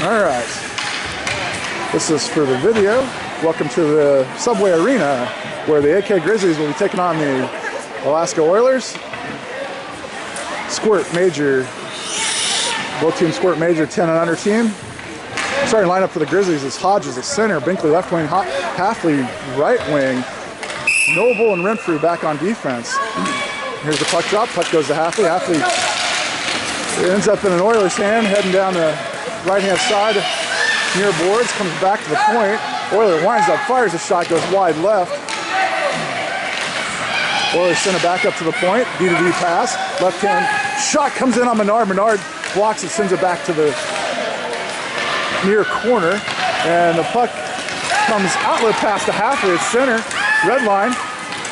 Alright, this is for the video. Welcome to the Subway Arena, where the AK Grizzlies will be taking on the Alaska Oilers. Squirt Major, both teams Squirt Major 10 and under team. Starting lineup for the Grizzlies is Hodges at center, Binkley left wing, Halfley right wing, Noble and Renfrew back on defense. Here's the puck drop, puck goes to Halfley. Halfley ends up in an Oilers hand, heading down the right-hand side near boards, comes back to the point. Oiler winds up, fires a shot, goes wide left. Oilers send it back up to the point, D-to-D pass, left hand shot comes in on Menard. Menard blocks it, sends it back to the near corner, and the puck comes outlet pass to Halfley at center, red line,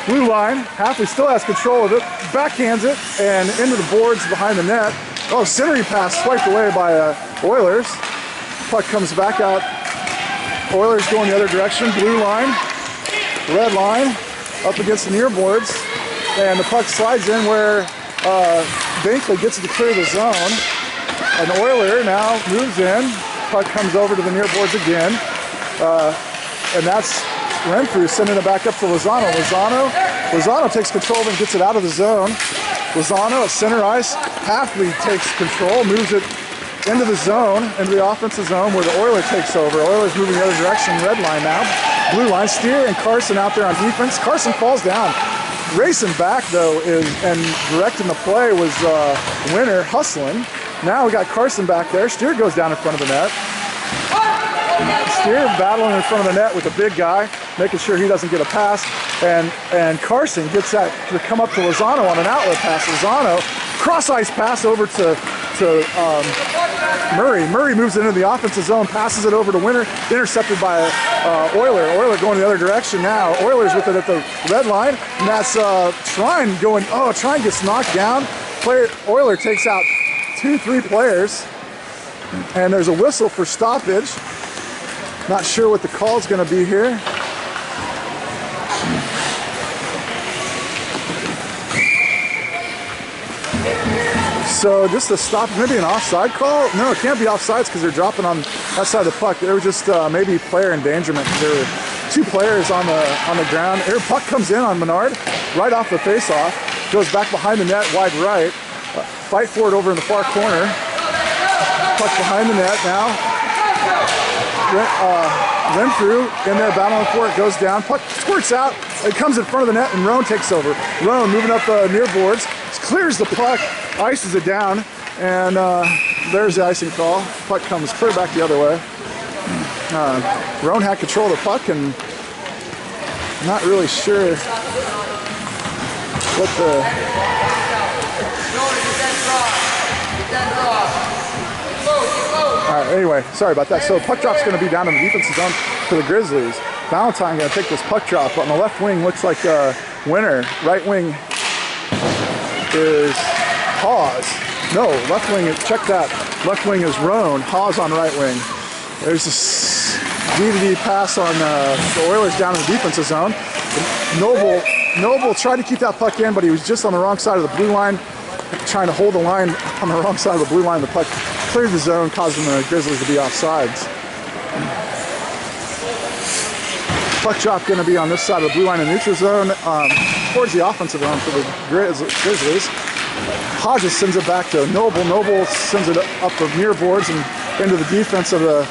blue line. Halfley still has control of it, backhands it, and into the boards behind the net. Oh, centering pass swiped away by Oilers. Puck comes back out. Oilers going the other direction. Blue line, red line, up against the near boards, and the puck slides in where Binkley gets it to clear the zone. An Oiler now moves in. Puck comes over to the near boards again, and that's Renfrew sending it back up to Lozano. Lozano takes control and gets it out of the zone. Lozano at center ice. Halfley takes control, moves it into the zone, into the offensive zone where the Oiler takes over. Oilers moving the other direction, red line now. Blue line, Steer and Carson out there on defense. Carson falls down. Racing back though and directing the play was Winter hustling. Now we got Carson back there. Steer goes down in front of the net. Steer battling in front of the net with a big guy, making sure he doesn't get a pass. And Carson gets that to come up to Lozano on an outlet pass. Lozano, cross ice pass over to Murray. Murray moves into the offensive zone, passes it over to Winter, intercepted by Oiler. Oiler going the other direction now. Oilers with it at the red line, and that's Trine going, Trine gets knocked down. Oiler takes out 2-3 players, and there's a whistle for stoppage. Not sure what the call is going to be here. So just a stop, maybe an offside call? No, it can't be offsides because they're dropping on that side of the puck. There was just maybe player endangerment. There were 2 players on the ground. Here, puck comes in on Menard, right off the face-off, goes back behind the net, wide right. Fight for it over in the far corner. Puck behind the net now. Renfrew in there battling for it, goes down. Puck squirts out. It comes in front of the net, and Roan takes over. Roan moving up near boards, clears the puck, ices it down, and there's the icing call. Puck comes clear back the other way. Roan had control of the puck, and not really sure what the... Anyway, sorry about that. So puck drop's going to be down in the defensive zone for the Grizzlies. Valentine going to take this puck drop. On the left wing looks like Winter. Right wing is Hawes. No, left wing, check that. Left wing is Roan. Hawes on right wing. There's this D-to-D pass on the Oilers down in the defensive zone. Noble tried to keep that puck in, but he was just on the wrong side of the blue line, trying to hold the line on the wrong side of the blue line. The puck cleared the zone, causing the Grizzlies to be offsides. Puck drop going to be on this side of the blue line and neutral zone, towards the offensive zone for the Grizzlies. Hodges sends it back to Noble. Noble sends it up the near boards and into the defense of the...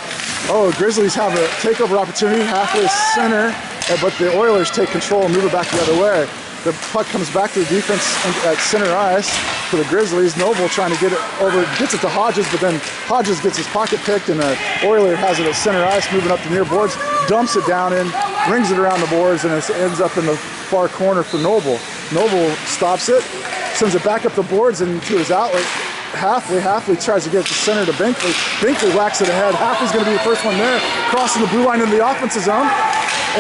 Grizzlies have a takeover opportunity halfway center, but the Oilers take control and move it back the other way. The puck comes back to the defense at center ice for the Grizzlies. Noble trying to get it over, gets it to Hodges, but then Hodges gets his pocket picked, and the Oiler has it at center ice, moving up the near boards, dumps it down in, brings it around the boards, and it ends up in the far corner for Noble. Noble stops it, sends it back up the boards and to his outlet. Halfley tries to get it to center to Binkley. Binkley whacks it ahead. Halfley's going to be the first one there, crossing the blue line into the offensive zone,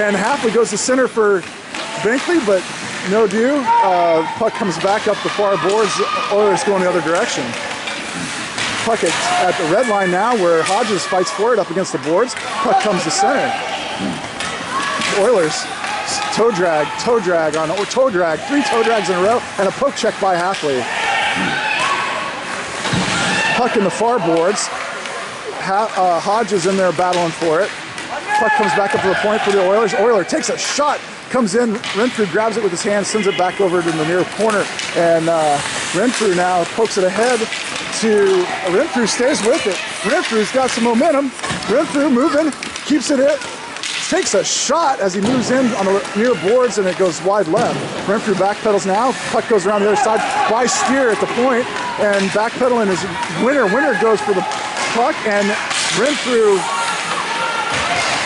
and Halfley goes to center for Binkley, but no do. Puck comes back up the far boards. Oilers going the other direction. Puck at the red line now, where Hodges fights for it up against the boards. Puck comes to center. Oilers toe drag, 3 toe drags in a row, and a poke check by Halfley. Puck in the far boards. Hodges in there battling for it. Puck comes back up to the point for the Oilers. Oiler takes a shot, comes in. Renfrew grabs it with his hand, sends it back over to the near corner, and Renfrew now pokes it ahead to Renfrew. Stays with it. Renfrew's got some momentum. Renfrew moving, keeps it in. Takes a shot as he moves in on the near boards, and it goes wide left. Renfrew backpedals now. Puck goes around the other side by Steer at the point, and backpedaling is Winter. Winter goes for the puck, and Renfrew.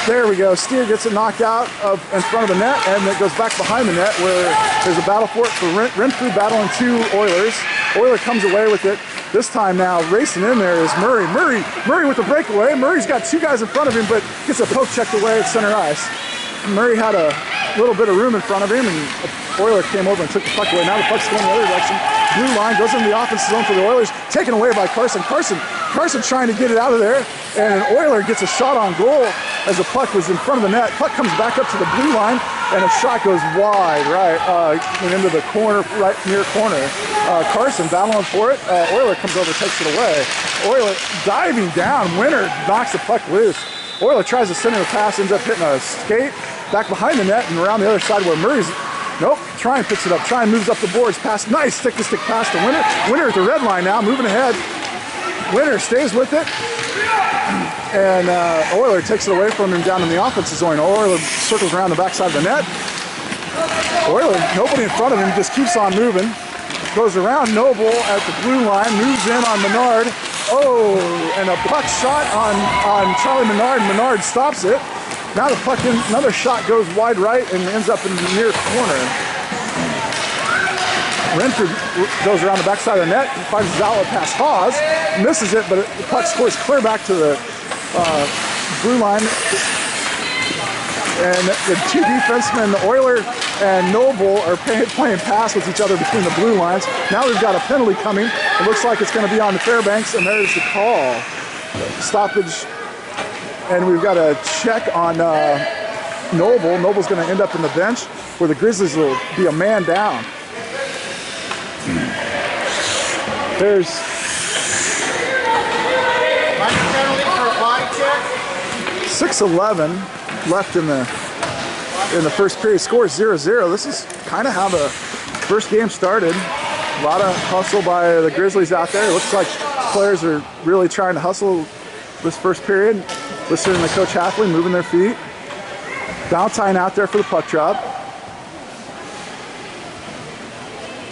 There we go. Steer gets it knocked out in front of the net, and it goes back behind the net where there's a battle for it for Renfrew battling two Oilers. Oiler comes away with it. This time now, racing in there is Murray. Murray with the breakaway. Murray's got two guys in front of him, but gets a poke checked away at center ice. Murray had a little bit of room in front of him, and Oiler came over and took the puck away. Now the puck's going the other direction. Blue line goes into the offensive zone for the Oilers, taken away by Carson. Carson trying to get it out of there, and an Oiler gets a shot on goal as the puck was in front of the net. Puck comes back up to the blue line, and a shot goes wide, right, into the corner, right near corner. Carson battling for it. Oiler comes over, takes it away. Oiler diving down. Winter knocks the puck loose. Oiler tries to send in a pass, ends up hitting a skate back behind the net and around the other side where Murray's. Nope, Tryon picks it up. Tryon moves up the boards. Pass, nice stick-to-stick pass to Winter. Winter at the red line now, moving ahead. Winter stays with it. And Oiler takes it away from him down in the offensive zone. Oiler circles around the backside of the net. Oiler, nobody in front of him, just keeps on moving. Goes around Noble at the blue line, moves in on Menard. Oh, and a puck shot on Charlie Menard. Menard stops it. Now the puck in, another shot goes wide right and ends up in the near corner. Renfrew goes around the backside of the net, finds his outlet pass. Hawes misses it, but the puck scores clear back to the blue line. And the two defensemen, the Oiler and Noble, are playing pass with each other between the blue lines. Now we've got a penalty coming. It looks like it's going to be on the Fairbanks, and there's the call. Stoppage. And we've got a check on Noble. Noble's going to end up in the bench, where the Grizzlies will be a man down. There's 6:11 left in the first period. Score 0-0. This is kind of how the first game started. A lot of hustle by the Grizzlies out there. It looks like players are really trying to hustle this first period. Listening to Coach Halfley, moving their feet. Valentine out there for the puck drop.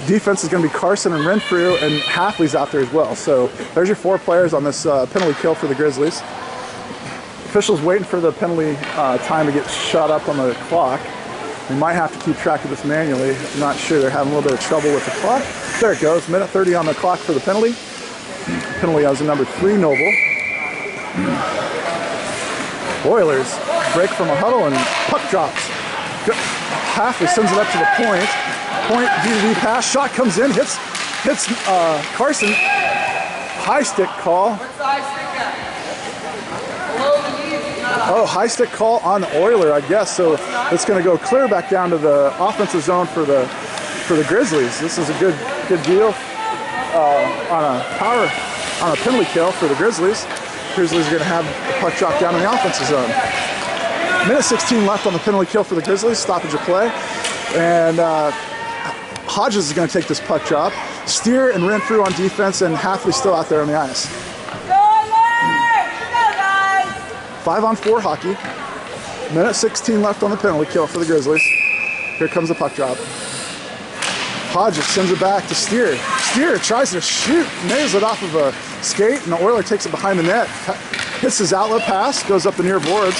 Defense is going to be Carson and Renfrew, and Halfley's out there as well. So there's your four players on this penalty kill for the Grizzlies. Officials waiting for the penalty time to get shot up on the clock. We might have to keep track of this manually. I'm not sure. They're having a little bit of trouble with the clock. There it goes. Minute 30 on the clock for the penalty. Penalty has a number 3, Noble. Oilers break from a huddle and puck drops. Halfley sends it up to the point. Point D pass. Shot comes in, hits Carson. High stick call. What's the high stick at? Below the knee, not Oh, high stick call on the Oiler, I guess. So it's going to go clear back down to the offensive zone for the Grizzlies. This is a good deal on a penalty kill for the Grizzlies. Grizzlies are going to have the puck drop down in the offensive zone. Minute 16 left on the penalty kill for the Grizzlies. Stoppage of play. And Hodges is going to take this puck drop. Steer and Renfrew on defense, and Halfley still out there on the ice. 5-on-4 hockey. Minute 16 left on the penalty kill for the Grizzlies. Here comes the puck drop. Hodges sends it back to Steer. Steer tries to shoot, nails it off of a skate, and the Oiler takes it behind the net. Hits his outlet pass, goes up the near boards.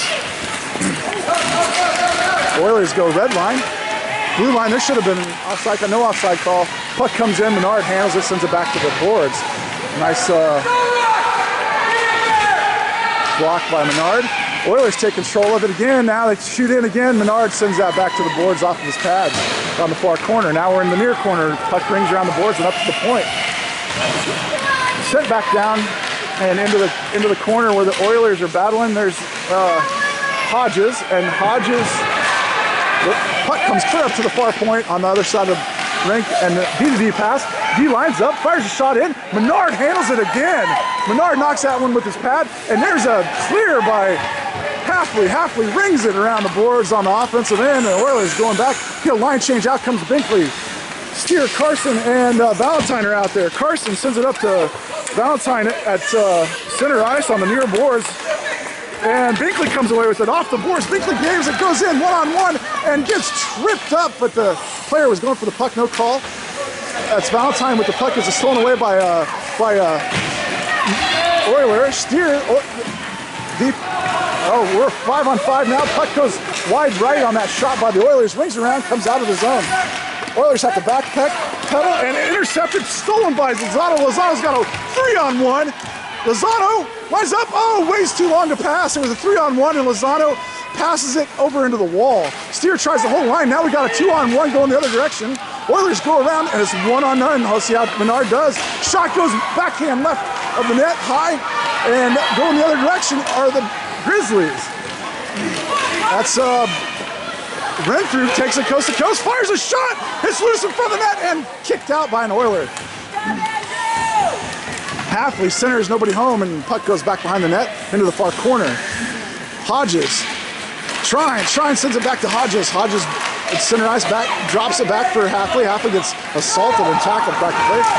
Oilers go red line. Blue line, there should have been offside, no offside call. Puck comes in, Menard handles it, sends it back to the boards. Nice block by Menard. Oilers take control of it again. Now they shoot in again. Menard sends that back to the boards off of his pads on the far corner. Now we're in the near corner. Puck rings around the boards and up to the point. Sent back down and into the corner where the Oilers are battling. There's Hodges, and Hodges, the puck comes clear up to the far point on the other side of the rink, and the D-to-D pass. D lines up, fires a shot in. Menard handles it again. Menard knocks that one with his pad, and there's a clear by Halfley. Halfley rings it around the boards on the offensive end, and the Oilers going back. Get a line change, out comes Binkley. Steer, Carson, and Valentine are out there. Carson sends it up to Valentine at center ice on the near boards. And Binkley comes away with it off the boards. Binkley gains it, goes in one-on-one, and gets tripped up, but the player was going for the puck, no call. That's Valentine with the puck. It's stolen away by Oiler. Steer, deep. Oh, we're 5-on-5 now. Puck goes wide right on that shot by the Oilers. Rings around, comes out of the zone. Oilers have to back pedal, and intercepted, stolen by Lozano. Lozano's got a 3-on-1. Lozano lines up. Oh, waits too long to pass. It was a 3-on-1, and Lozano passes it over into the wall. Steer tries the whole line. Now we got a 2-on-1 going the other direction. Oilers go around, and it's 1-on-none. Let's see how Menard does. Shot goes backhand left of the net, high, and going the other direction are the Grizzlies. That's Renfrew takes it coast to coast, fires a shot. It's loose in front of the net and kicked out by an Oiler. Halfley centers, nobody home, and puck goes back behind the net into the far corner. Hodges, Shrine sends it back to Hodges. Hodges at center ice, back, drops it back for Halfley. Halfley gets assaulted and tackled back to place.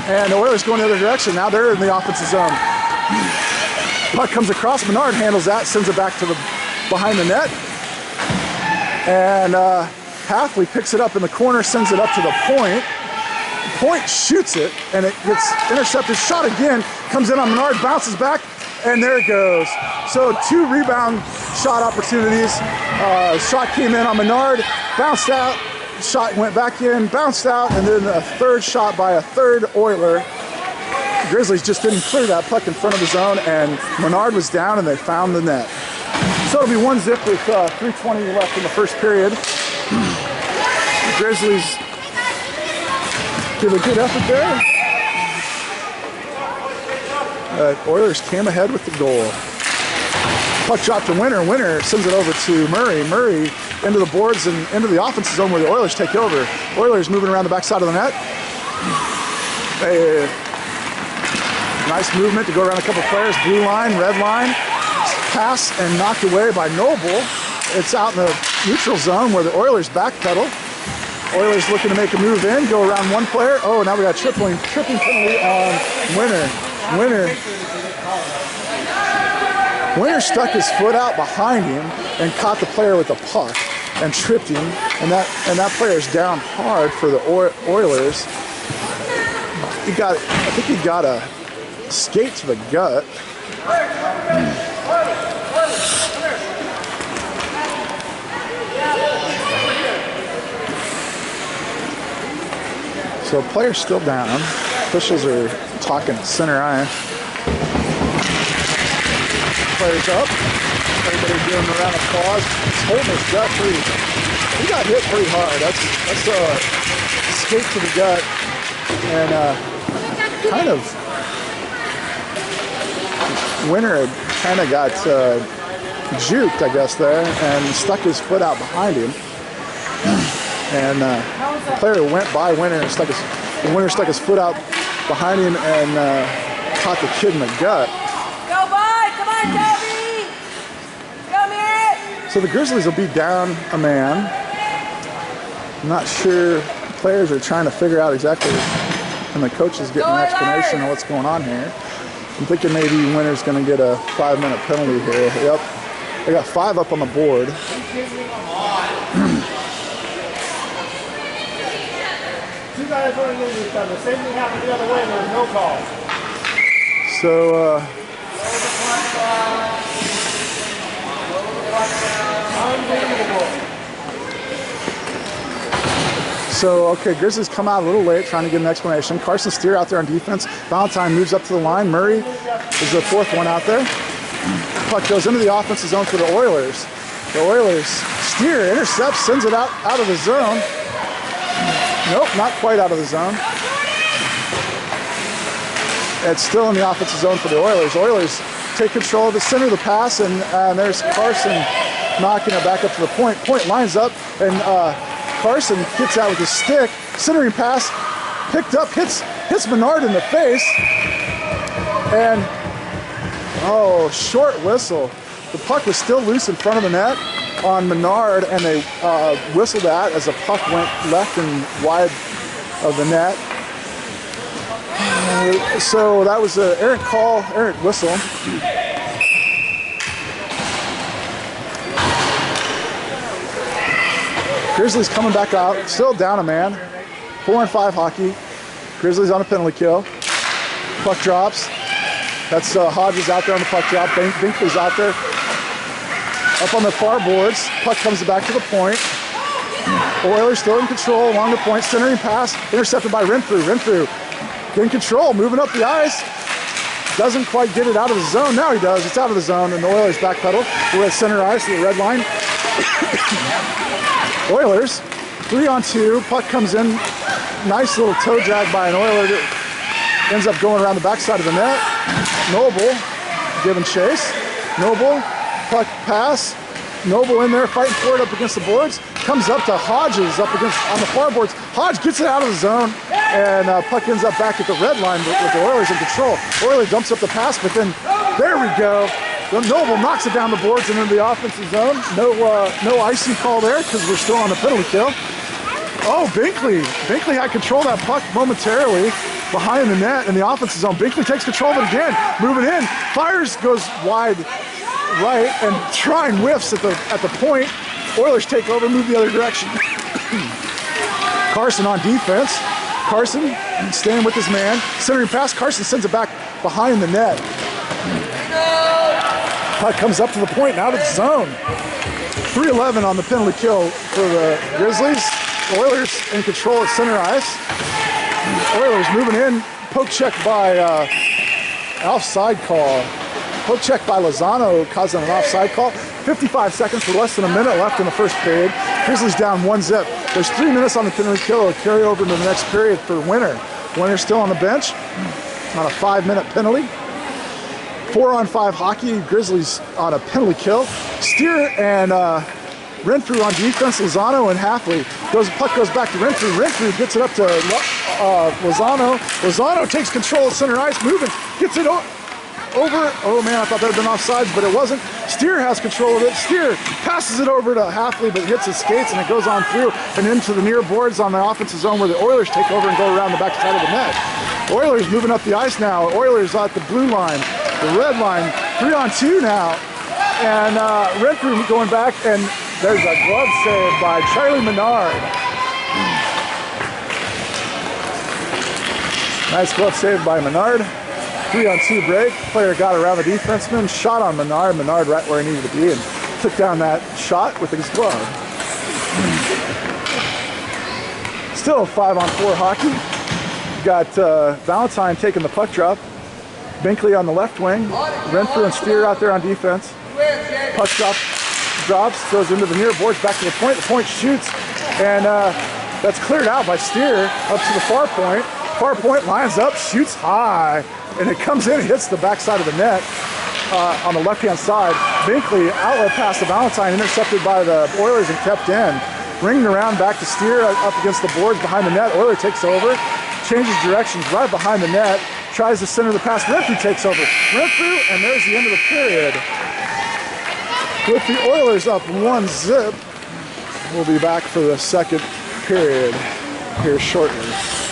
And the Oilers going the other direction. Now they're in the offensive zone. Puck comes across, Menard handles that, sends it back to the behind the net. And Halfley picks it up in the corner, sends it up to the point. Point shoots it, and it gets intercepted. Shot again, comes in on Menard, bounces back, and there it goes. So 2 rebound shot opportunities. Shot came in on Menard, bounced out, shot went back in, bounced out, and then a third shot by a third Oiler. The Grizzlies just didn't clear that puck in front of the zone, and Menard was down, and they found the net. So it'll be 1-zip with 3:20 left in the first period. The Grizzlies give a good effort there. Oilers came ahead with the goal. Puck dropped to Winter. Winter sends it over to Murray. Murray into the boards and into the offensive zone where the Oilers take over. Oilers moving around the backside of the net. Nice movement to go around a couple players. Blue line, red line. Pass and knocked away by Noble. It's out in the neutral zone where the Oilers backpedal. Oilers looking to make a move in, go around one player. Oh, now we got tripping penalty on Winter. Winter stuck his foot out behind him and caught the player with the puck and tripped him, and that player's down hard for the Oilers. I think he got a skate to the gut. So player's still down. Officials are talking at center ice. Player's up. Everybody giving him a round of applause. He's holding his gut pretty. He got hit pretty hard. That's a skate to the gut, and kind of Winter kind of got juked, I guess, there, and stuck his foot out behind him. And the player went by Winter and Winter stuck his foot out behind him and caught the kid in the gut. Go, bud! Come on, Toby! Come here! So the Grizzlies will be down a man. I'm not sure. Players are trying to figure out exactly, and the coach is getting an explanation of what's going on here. I'm thinking maybe Winter's going to get a 5-minute penalty here. Yep. They got 5 up on the board. Two guys running into each other. Same thing happened the other way and there was no call. So, okay, Grizzlies come out a little late trying to get an explanation. Carson Steer out there on defense. Valentine moves up to the line. Murray is the 4th one out there. Puck goes into the offensive zone for the Oilers. The Oilers, Steer intercepts, sends it out of the zone. Nope, not quite out of the zone. It's still in the offensive zone for the Oilers. Oilers take control of the center of the pass, and there's Carson knocking it back up to the point. Point lines up, and Carson gets out with his stick. Centering pass picked up, hits Menard in the face, and oh, short whistle. The puck was still loose in front of the net on Menard, and they whistled that as the puck went left and wide of the net. So that was an errant call, errant whistle. Grizzlies coming back out, still down a man. 4-on-5 hockey. Grizzlies on a penalty kill. Puck drops. That's Hodges out there on the puck drop. Binkley's out there. Up on the far boards. Puck comes back to the point. Oilers still in control along the point. Centering pass intercepted by Renfrew. Renfrew in control, moving up the ice. Doesn't quite get it out of the zone. Now he does. It's out of the zone, and the Oilers backpedal. We're at center ice, the red line. Oilers, 3-on-2. Puck comes in. Nice little toe drag by an Oiler. Ends up going around the backside of the net. Noble giving chase. Noble, puck pass. Noble in there fighting for it up against the boards. Comes up to Hodges up against on the far boards. Hodge gets it out of the zone, and puck ends up back at the red line with the Oilers in control. Oilers dumps up the pass, but then there we go. Noble knocks it down the boards and into the offensive zone. No icing call there because we're still on the penalty kill. Oh, Binkley. Binkley had control of that puck momentarily behind the net in the offensive zone. Binkley takes control of it again, moving in. Fires, goes wide right, and trying whiffs at the point. Oilers take over, move the other direction. Carson on defense. Carson staying with his man. Centering pass. Carson sends it back behind the net. Puck comes up to the point, now to the zone. 3-11 on the penalty kill for the Grizzlies. Oilers in control at center ice. Oilers moving in. Poke check by offside call. Poke check by Lozano causing an offside call. 55 seconds with less than a minute left in the first period. Grizzlies down 1-0. There's 3 minutes on the penalty kill. It'll carry over into the next period for Winter. Winter's still on the bench on a 5-minute penalty. 4-on-5 hockey. Grizzlies on a penalty kill. Steer and Renfrew on defense. Lozano and Halfley. Puck goes back to Renfrew. Renfrew gets it up to Lozano. Lozano takes control of center ice, moving, gets it over. Oh man, I thought that had been offsides, but it wasn't. Steer has control of it. Steer passes it over to Halfley, but hits his skates, and it goes on through and into the near boards on the offensive zone where the Oilers take over and go around the backside of the net. Oilers moving up the ice now. Oilers at the blue line, the red line, 3-on-2 now. And Renfrew going back, and there's a glove save by Charlie Menard. Nice glove save by Menard. 3-on-2 break. Player got around the defenseman, shot on Menard. Menard right where he needed to be, and took down that shot with his glove. Still 5-on-4 hockey. Got Valentine taking the puck drop. Binkley on the left wing. Renfrew and Steer out there on defense. Puck drops, goes into the near boards, back to the point. The point shoots, and that's cleared out by Steer up to the far point. Far point lines up, shoots high, and it comes in and hits the backside of the net on the left-hand side. Binkley, outlet pass to Valentine, intercepted by the Oilers and kept in. Ringing around back to Steer up against the boards behind the net. Oiler takes over, changes directions right behind the net, tries to center the pass. Renfrew takes over. Renfrew, and there's the end of the period. With the Oilers up 1-0, we'll be back for the second period here shortly.